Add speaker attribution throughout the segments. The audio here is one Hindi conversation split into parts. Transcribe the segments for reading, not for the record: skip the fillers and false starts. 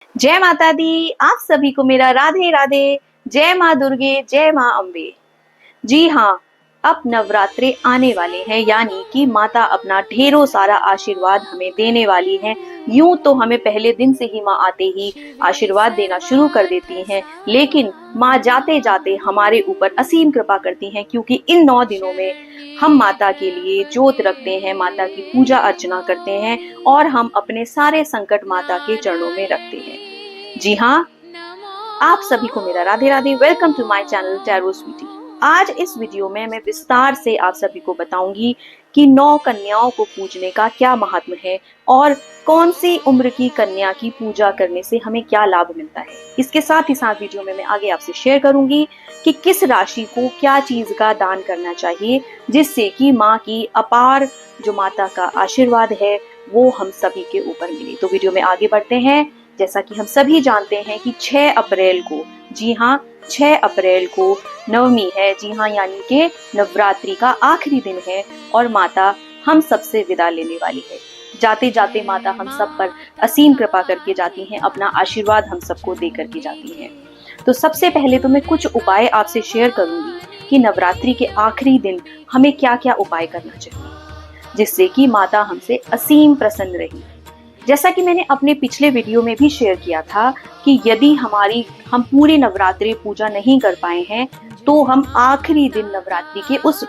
Speaker 1: जय माता दी। आप सभी को मेरा राधे राधे। जय माँ दुर्गे, जय माँ अम्बे। जी हाँ, अब नवरात्रे आने वाले हैं, यानी कि माता अपना ढेरों सारा आशीर्वाद हमें देने वाली हैं। यूं तो हमें पहले दिन से ही माँ आते ही आशीर्वाद देना शुरू कर देती हैं, लेकिन माँ जाते जाते हमारे ऊपर असीम कृपा करती हैं, क्योंकि इन 9 दिनों में हम माता के लिए जोत रखते हैं, माता की पूजा अर्चना करते हैं और हम अपने सारे संकट माता के चरणों में रखते हैं। जी हाँ, आप सभी को मेरा Radhe Radhe. Welcome to my channel tarot sweetie. आज इस वीडियो में मैं विस्तार से आप सभी को बताऊंगी कि 9 कन्याओं को पूजने का क्या महत्व है और कौन सी उम्र की कन्या की पूजा करने से हमें क्या लाभ मिलता है। इसके साथ ही साथ वीडियो में मैं आगे आपसे शेयर करूंगी कि किस राशि को क्या चीज का दान करना चाहिए, जिससे कि माँ की अपार जो माता का आशीर्वाद है वो हम सभी के ऊपर मिले। तो वीडियो में आगे बढ़ते हैं। जैसा कि हम सभी जानते हैं कि 6 अप्रैल को, जी हाँ 6 अप्रैल को नवमी है। जी हाँ, यानी कि नवरात्रि का आखिरी दिन है और माता हम सबसे विदा लेने वाली है। जाते जाते माता हम सब पर असीम कृपा करके जाती हैं, अपना आशीर्वाद हम सबको दे करके जाती हैं। तो सबसे पहले तो मैं कुछ उपाय आपसे शेयर करूंगी कि नवरात्रि के आखिरी दिन हमें क्या क्या उपाय करना चाहिए, जिससे कि माता हमसे असीम प्रसन्न रही। जैसा कि मैंने अपने पिछले वीडियो में भी शेयर किया था कि यदि हम पूरी नवरात्रि पूजा नहीं कर पाए हैं, तो हम आखिरी दिन नवरात्रि के उस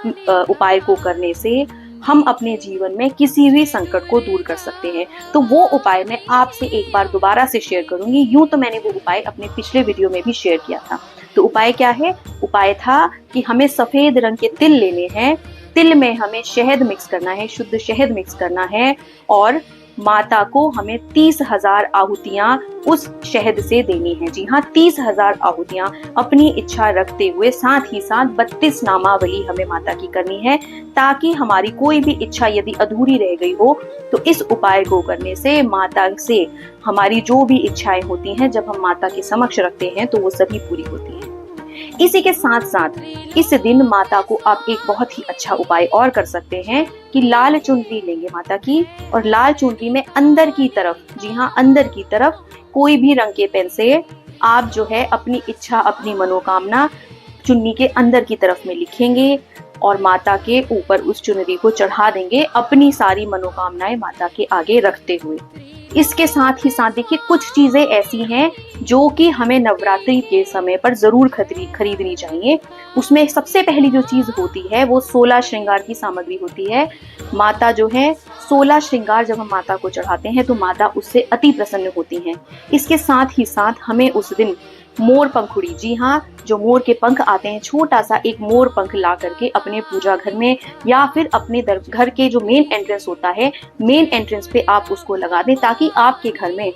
Speaker 1: उपाय को करने से हम अपने जीवन में किसी भी संकट को दूर कर सकते हैं। तो वो उपाय मैं आपसे एक बार दोबारा से शेयर करूंगी। यूं तो मैंने वो उपाय अपने पिछले वीडियो में भी शेयर किया था। तो उपाय क्या है? उपाय था कि हमें सफेद रंग के तिल लेने हैं। तिल में हमें शहद मिक्स करना है, शुद्ध शहद मिक्स करना है और माता को हमें 30,000 आहुतियां उस शहद से देनी है। जी हाँ, 30,000 आहुतियां अपनी इच्छा रखते हुए, साथ ही साथ 32 नामावली हमें माता की करनी है, ताकि हमारी कोई भी इच्छा यदि अधूरी रह गई हो तो इस उपाय को करने से माता से हमारी जो भी इच्छाएं होती हैं, जब हम माता के समक्ष रखते हैं तो वो सभी पूरी होती हैं। इसी के साथ साथ इस दिन माता को आप एक बहुत ही अच्छा उपाय और कर सकते हैं कि लाल चुनरी लेंगे माता की, और लाल चुनरी में अंदर की तरफ, जी हाँ अंदर की तरफ, कोई भी रंग के पेन से आप जो है अपनी इच्छा, अपनी मनोकामना चुन्नी के अंदर की तरफ में लिखेंगे और माता के ऊपर उस चुनरी को चढ़ा देंगे, अपनी सारी मनोकामनाएं माता के आगे रखते हुए। इसके साथ ही साथ देखिए, कुछ चीजें ऐसी हैं जो कि हमें नवरात्रि के समय पर जरूर खरीदनी चाहिए। उसमें सबसे पहली जो चीज होती है वो 16 श्रृंगार की सामग्री होती है। माता जो है 16 श्रृंगार जब हम माता को चढ़ाते हैं तो माता उससे अति प्रसन्न होती हैं। इसके साथ ही साथ हमें उस दिन मोर पंखुड़ी, जी हाँ जो मोर के पंख आते हैं, छोटा सा एक मोर पंख ला करके अपने पूजा घर में या फिर अपने घर के जो मेन एंट्रेंस होता है, मेन एंट्रेंस पे आप उसको लगा दें, ताकि आपके घर में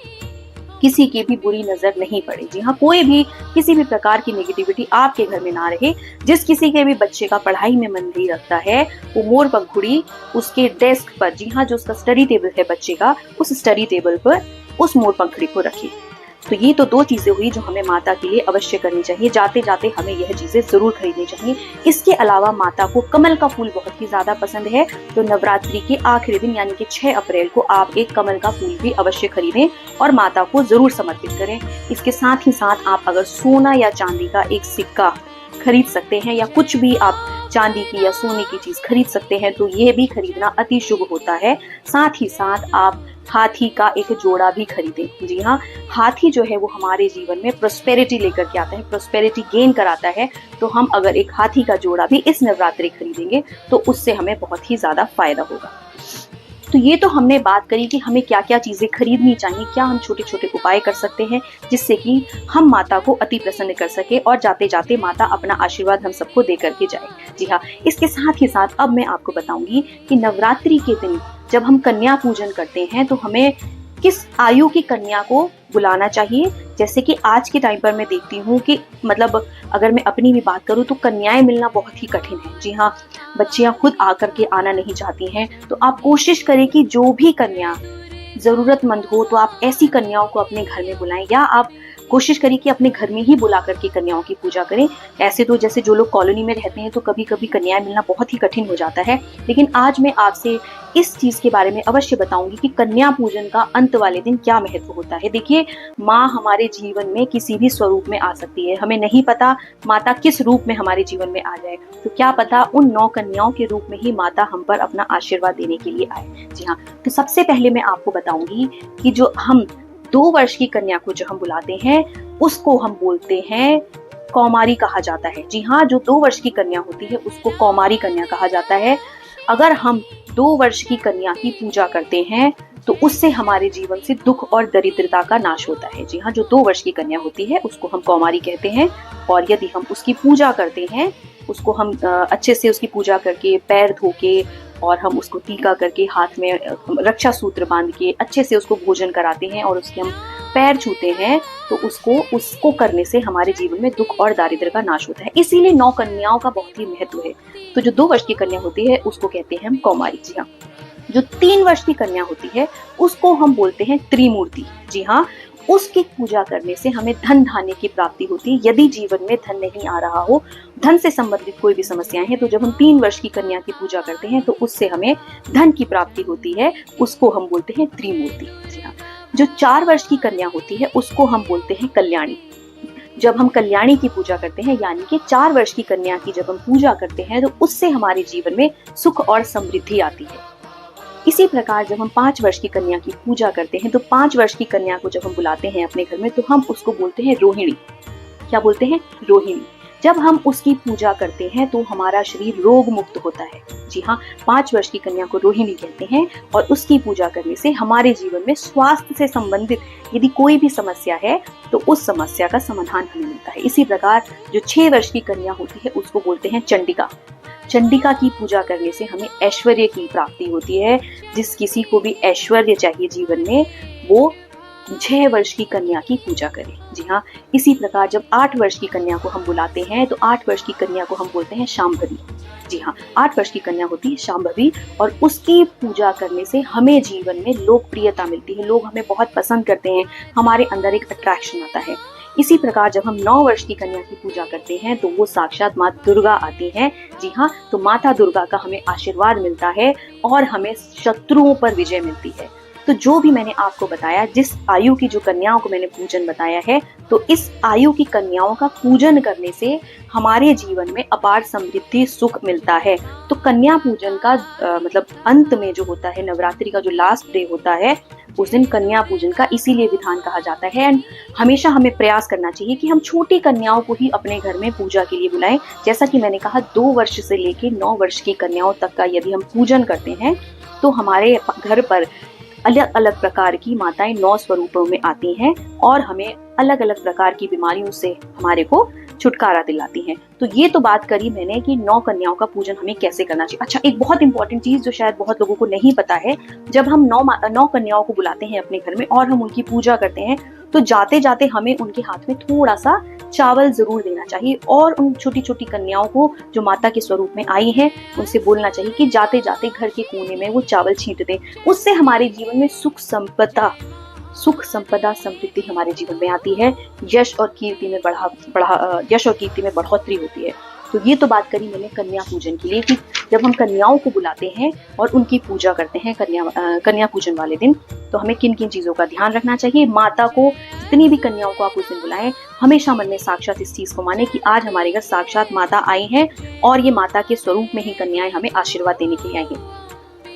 Speaker 1: किसी की भी बुरी नजर नहीं पड़े। जी हाँ, कोई भी किसी भी प्रकार की नेगेटिविटी आपके घर में ना रहे। जिस किसी के भी बच्चे का पढ़ाई में मन नहीं रखता है, वो मोर पंखुड़ी उसके डेस्क पर, जी हाँ जो उसका स्टडी टेबल है बच्चे का, उस स्टडी टेबल पर उस मोर पंखुड़ी को रखें। तो ये तो 2 चीजें हुई जो हमें माता के लिए अवश्य करनी चाहिए। जाते जाते हमें यह चीजें जरूर खरीदनी चाहिए। इसके अलावा माता को कमल का फूल बहुत ही ज्यादा पसंद है, तो नवरात्रि के आखिरी दिन यानी कि 6 अप्रैल को आप एक कमल का फूल भी अवश्य खरीदें और माता को जरूर समर्पित करें। इसके साथ ही साथ आप अगर सोना या चांदी का एक सिक्का खरीद सकते हैं या कुछ भी आप चांदी की या सोने की चीज खरीद सकते हैं, तो यह भी खरीदना अति शुभ होता है। साथ ही साथ आप हाथी का एक जोड़ा भी खरीदें। जी हाँ, हाथी जो है वो हमारे जीवन में प्रोस्पेरिटी लेकर के आता है, प्रोस्पेरिटी गेन कराता है। तो हम अगर एक हाथी का जोड़ा भी इस नवरात्रि खरीदेंगे तो उससे हमें बहुत ही ज्यादा फायदा होगा। तो ये तो हमने बात करी कि हमें क्या क्या चीजें खरीदनी चाहिए, क्या हम छोटे छोटे उपाय कर सकते हैं जिससे कि हम माता को अति प्रसन्न कर सके और जाते जाते माता अपना आशीर्वाद हम सबको दे करके जाए। जी हाँ, इसके साथ ही साथ अब मैं आपको बताऊंगी कि नवरात्रि के दिन जब हम कन्या पूजन करते हैं तो हमें किस आयु की कन्या को बुलाना चाहिए। जैसे कि आज के टाइम पर मैं देखती हूँ कि मतलब अगर मैं अपनी भी बात करूँ तो कन्याएं मिलना बहुत ही कठिन है। जी हाँ, बच्चियां खुद आकर के आना नहीं चाहती हैं। तो आप कोशिश करें कि जो भी कन्या जरूरतमंद हो तो आप ऐसी कन्याओं को अपने घर में बुलाएं, या आप कोशिश करिए कि अपने घर में ही बुला करके कन्याओं की पूजा करें। ऐसे तो जैसे जो लोग कॉलोनी में रहते हैं तो कभी कभी कन्याएं मिलना बहुत ही कठिन हो जाता है, लेकिन आज मैं आपसे इस चीज के बारे में अवश्य बताऊंगी कि कन्या पूजन का अंत वाले दिन क्या महत्व होता है। देखिए, माँ हमारे जीवन में किसी भी स्वरूप में आ सकती है, हमें नहीं पता माता किस रूप में हमारे जीवन में आ जाए, तो क्या पता उन 9 कन्याओं के रूप में ही माता हम पर अपना आशीर्वाद देने के लिए आए। जी हाँ, तो सबसे पहले मैं आपको बताऊंगी कि जो हम 2 वर्ष की कन्या को जो हम बुलाते हैं उसको हम बोलते हैं कौमारी कहा जाता है। जी हाँ, जो 2 वर्ष की कन्या होती है उसको कौमारी कन्या कहा जाता है। अगर हम 2 वर्ष की कन्या की पूजा करते हैं तो उससे हमारे जीवन से दुख और दरिद्रता का नाश होता है। जी हाँ, जो 2 वर्ष की कन्या होती है उसको हम कौमारी कहते हैं, और यदि हम उसकी पूजा करते हैं, उसको हम अच्छे से उसकी पूजा करके पैर धो के और हम उसको टीका करके हाथ में रक्षा सूत्र बांध के अच्छे से उसको भोजन कराते हैं और उसके हम पैर छूते हैं, तो उसको करने से हमारे जीवन में दुख और दारिद्र्य का नाश होता है। इसीलिए 9 कन्याओं का बहुत ही महत्व है। तो जो 2 वर्ष की कन्या होती है उसको कहते हैं हम कौमारी। जी हाँ, जो 3 वर्ष की कन्या होती है उसको हम बोलते हैं त्रिमूर्ति। जी हाँ, उसकी पूजा करने से हमें धन धान्य की प्राप्ति होती है। यदि जीवन में धन नहीं आ रहा हो, धन से संबंधित कोई भी समस्याएं हैं, तो जब हम 3 वर्ष की कन्या की पूजा करते हैं तो उससे हमें धन की प्राप्ति होती है, उसको हम बोलते हैं त्रिमूर्ति। जी हाँ, जो 4 वर्ष की कन्या होती है उसको हम बोलते हैं कल्याणी। जब हम कल्याणी की पूजा करते हैं, यानी कि 4 वर्ष की कन्या की जब हम पूजा करते हैं तो उससे हमारे जीवन में सुख और समृद्धि आती है। इसी प्रकार जब हम 5 वर्ष की कन्या की पूजा करते हैं तो 5 वर्ष की कन्या को जब हम बुलाते हैं अपने घर में तो हम उसको बोलते हैं रोहिणी। क्या बोलते हैं? रोहिणी। जब हम उसकी पूजा करते हैं तो हमारा शरीर रोग मुक्त होता है। जी हाँ, 5 वर्ष की कन्या को रोहिणी कहते हैं, और उसकी पूजा करने से हमारे जीवन में स्वास्थ्य से संबंधित यदि कोई भी समस्या है तो उस समस्या का समाधान हमें मिलता है। इसी प्रकार जो 6 वर्ष की कन्या होती है उसको बोलते हैं चंडिका। चंडिका की पूजा करने से हमें ऐश्वर्य की प्राप्ति होती है। जिस किसी को भी ऐश्वर्य चाहिए जीवन में, वो 6 वर्ष की कन्या की पूजा करें। जी हाँ, इसी प्रकार जब 8 वर्ष की कन्या को हम बुलाते हैं तो 8 वर्ष की कन्या को हम बोलते हैं शांभवी। जी हाँ, 8 वर्ष की कन्या होती है शांभवी, और उसकी पूजा करने से हमें जीवन में लोकप्रियता मिलती है, लोग हमें बहुत पसंद करते हैं, हमारे अंदर एक अट्रैक्शन आता है। इसी प्रकार जब हम 9 वर्ष की कन्या की पूजा करते हैं तो वो साक्षात माँ दुर्गा आती हैं। जी हाँ, तो माता दुर्गा का हमें आशीर्वाद मिलता है और हमें शत्रुओं पर विजय मिलती है। तो जो भी मैंने आपको बताया, जिस आयु की जो कन्याओं को मैंने पूजन बताया है, तो इस आयु की कन्याओं का पूजन करने से हमारे जीवन में अपार समृद्धि सुख मिलता है। तो कन्या पूजन का मतलब अंत में जो होता है, नवरात्रि का जो लास्ट डे होता है, उस दिन कन्या पूजन का इसीलिए विधान कहा जाता है। एंड हमेशा हमें प्रयास करना चाहिए कि हम छोटी कन्याओं को ही अपने घर में पूजा के लिए बुलाएं। जैसा कि मैंने कहा, 2 वर्ष से लेकर 9 वर्ष की कन्याओं तक का यदि हम पूजन करते हैं तो हमारे घर पर अलग अलग प्रकार की माताएं 9 स्वरूपों में आती हैं और हमें अलग अलग प्रकार की बीमारियों से हमारे को छुटकारा दिलाती हैं। तो ये तो बात करी मैंने कि 9 कन्याओं का पूजन हमें कैसे करना चाहिए। अच्छा, एक बहुत इंपॉर्टेंट चीज जो शायद बहुत लोगों को नहीं पता है, जब हम 9 कन्याओं को बुलाते हैं अपने घर में और हम उनकी पूजा करते हैं तो जाते जाते हमें उनके हाथ में थोड़ा सा चावल जरूर देना चाहिए, और उन छोटी छोटी कन्याओं को जो माता के स्वरूप में आई हैं उनसे बोलना चाहिए कि जाते जाते घर के कोने में वो चावल छींट दें। उससे हमारे जीवन में सुख संपदा समृद्धि हमारे जीवन में आती है, यश और कीर्ति में बढ़ोतरी होती है। तो ये तो बात करी मैंने कन्या पूजन के लिए कि जब हम कन्याओं को बुलाते हैं और उनकी पूजा करते हैं कन्या पूजन वाले दिन, तो हमें किन किन चीजों का ध्यान रखना चाहिए। माता को, जितनी भी कन्याओं को आप उस दिन बुलाएं, हमेशा मन में साक्षात इस चीज को माने कि आज हमारे घर साक्षात माता आई हैं और ये माता के स्वरूप में ही कन्याएं हमें आशीर्वाद देने के लिए आई हैं।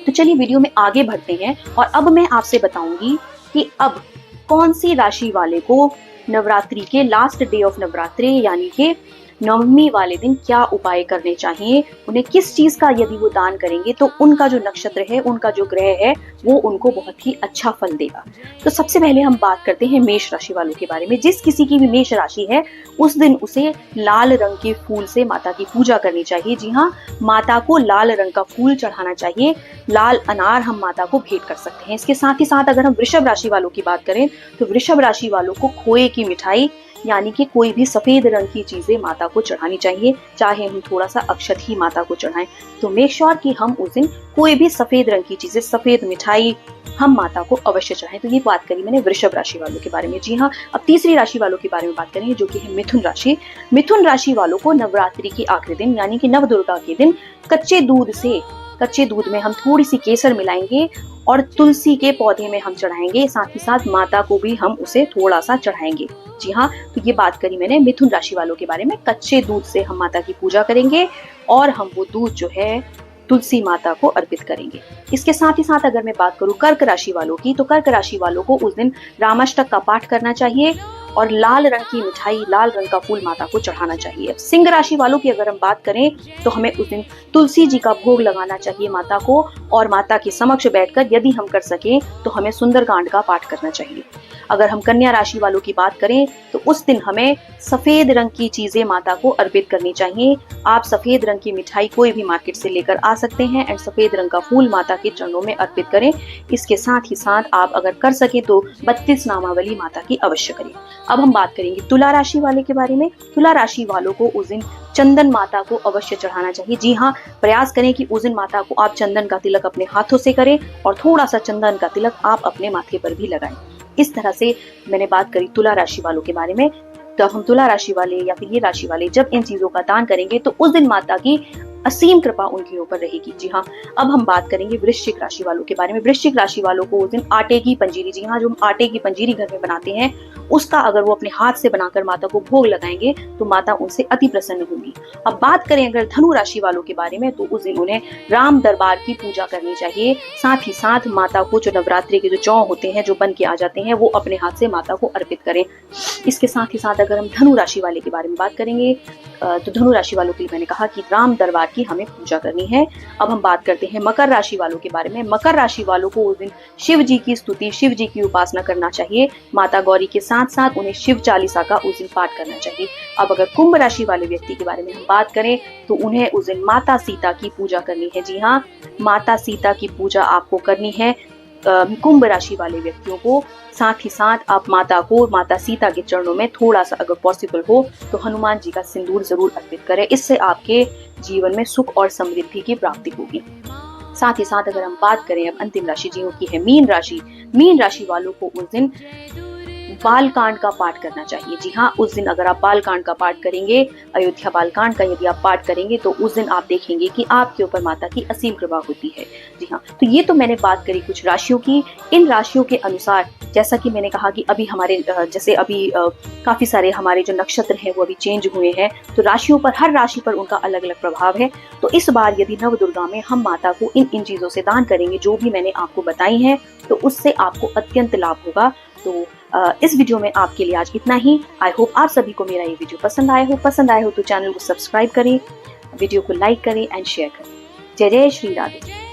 Speaker 1: तो चलिए वीडियो में आगे बढ़ते हैं, और अब मैं आपसे बताऊंगी कि अब कौन सी राशि वाले को नवरात्रि के लास्ट डे ऑफ नवरात्रि यानी कि नवमी वाले दिन क्या उपाय करने चाहिए, उन्हें किस चीज का यदि वो दान करेंगे तो उनका जो नक्षत्र है, उनका जो ग्रह है, वो उनको बहुत ही अच्छा फल देगा। तो सबसे पहले हम बात करते हैं मेष राशि वालों के बारे में। जिस किसी की भी मेष राशि है उस दिन उसे लाल रंग के फूल से माता की पूजा करनी चाहिए। जी हाँ, माता को लाल रंग का फूल चढ़ाना चाहिए। लाल अनार हम माता को भेंट कर सकते हैं। इसके साथ ही साथ अगर हम वृषभ राशि वालों की बात करें तो वृषभ राशि वालों को खोए की मिठाई यानी कि कोई भी सफेद रंग की चीजें माता को चढ़ानी चाहिए, चाहे हम थोड़ा सा अक्षत ही माता को चढ़ाएं। तो मेक श्योर कि हम उस दिन कोई भी सफेद रंग की चीजें, सफेद मिठाई हम माता को अवश्य चढ़ाएं। तो ये बात करी मैंने वृषभ राशि वालों के बारे में। जी हाँ, अब तीसरी राशि वालों के बारे में बात करेंगे, जो कि है मिथुन राशि। मिथुन राशि वालों को नवरात्रि के आखिरी दिन यानी कि नवदुर्गा के दिन कच्चे दूध में हम थोड़ी सी केसर मिलाएंगे और तुलसी के पौधे में हम चढ़ाएंगे, साथ ही साथ माता को भी हम उसे थोड़ा सा चढ़ाएंगे। जी हाँ, तो ये बात करी मैंने मिथुन राशि वालों के बारे में। कच्चे दूध से हम माता की पूजा करेंगे और हम वो दूध जो है तुलसी माता को अर्पित करेंगे। इसके साथ ही साथ अगर मैं बात करूं कर्क राशि वालों की, तो कर्क राशि वालों को उस दिन रामाष्टक का पाठ करना चाहिए और लाल रंग की मिठाई, लाल रंग का फूल माता को चढ़ाना चाहिए। सिंह राशि वालों की अगर हम बात करें तो हमें उस दिन तुलसी जी का भोग लगाना चाहिए माता को, और माता के समक्ष बैठकर यदि हम कर सकें तो हमें सुंदरकांड का पाठ करना चाहिए। अगर हम कन्या राशि वालों की बात करें तो उस दिन हमें सफेद रंग की चीजें माता को अर्पित करनी चाहिए। आप सफेद रंग की मिठाई कोई भी मार्केट से लेकर आ सकते हैं एंड सफेद रंग का फूल माता के चरणों में अर्पित करें। इसके साथ ही साथ आप अगर कर सके तो 32 नामावली माता की अवश्य करें। अब हम बात करेंगे तुला राशि वाले के बारे में। तुला राशि वालों को उस दिन चंदन माता को अवश्य चढ़ाना चाहिए। जी हाँ, प्रयास करें कि उस दिन माता को आप चंदन का तिलक अपने हाथों से करें और थोड़ा सा चंदन का तिलक आप अपने माथे पर भी लगाएं। इस तरह से मैंने बात करी तुला राशि वालों के बारे में। तो हम तुला राशि वाले या फिर ये राशि वाले जब इन चीजों का दान करेंगे तो उस दिन माता की असीम कृपा उनके ऊपर रहेगी। जी हाँ, अब हम बात करेंगे वृश्चिक राशि वालों के बारे में। वृश्चिक राशि वालों को उस दिन आटे की पंजीरी, जी हाँ, जो हम आटे की पंजीरी घर में बनाते हैं, उसका अगर वो अपने हाथ से बनाकर माता को भोग लगाएंगे तो माता उनसे अति प्रसन्न होगी। अब बात करें अगर धनु राशि वालों के बारे में, तो उस दिन उन्हें राम दरबार की पूजा करनी चाहिए। साथ ही साथ माता को जो नवरात्रि के जो जौ होते हैं, जो बन के आ जाते हैं, वो अपने हाथ से माता को अर्पित करें। इसके साथ ही साथ अगर हम धनु राशि वाले के बारे में बात करेंगे तो धनु राशि वालों के लिए मैंने कहा कि राम दरबार की हमें पूजा करनी है। अब हम बात करते हैं मकर राशि वालों के बारे में। मकर राशि वालों को उस दिन शिव जी की स्तुति, शिव जी की उपासना करना चाहिए। माता गौरी के साथ साथ उन्हें शिव चालीसा का उस दिन पाठ करना चाहिए। अब अगर कुंभ राशि वाले व्यक्ति के बारे में हम बात करें तो उन्हें उस दिन माता सीता की पूजा करनी है। जी हाँ, माता सीता की पूजा आपको करनी है कुंभ राशि वाले व्यक्तियों को। साथ ही साथ आप माता को, माता सीता के चरणों में थोड़ा सा अगर पॉसिबल हो तो हनुमान जी का सिंदूर जरूर अर्पित करें। इससे आपके जीवन में सुख और समृद्धि की प्राप्ति होगी। साथ ही साथ अगर हम बात करें अब अंतिम राशि जी की है मीन राशि। मीन राशि वालों को उस दिन बालकांड का पाठ करना चाहिए। जी हाँ, उस दिन अगर आप बालकांड का पाठ करेंगे, अयोध्या बालकांड का यदि आप पाठ करेंगे तो उस दिन आप देखेंगे कि आपके ऊपर माता की असीम कृपा होती है। जी हाँ, तो ये तो मैंने बात करी कुछ राशियों की। इन राशियों के अनुसार जैसा कि मैंने कहा कि अभी हमारे जैसे अभी काफी सारे हमारे जो नक्षत्र हैं वो अभी चेंज हुए हैं, तो राशियों पर, हर राशि पर उनका अलग अलग प्रभाव है। तो इस बार यदि नवदुर्गा में हम माता को इन चीजों से दान करेंगे जो भी मैंने आपको बताई हैं, तो उससे आपको अत्यंत लाभ होगा। तो इस वीडियो में आपके लिए आज इतना ही। आई होप आप सभी को मेरा ये वीडियो पसंद आया हो तो चैनल को सब्सक्राइब करें, वीडियो को लाइक करें एंड शेयर करें। जय जय श्री राधे।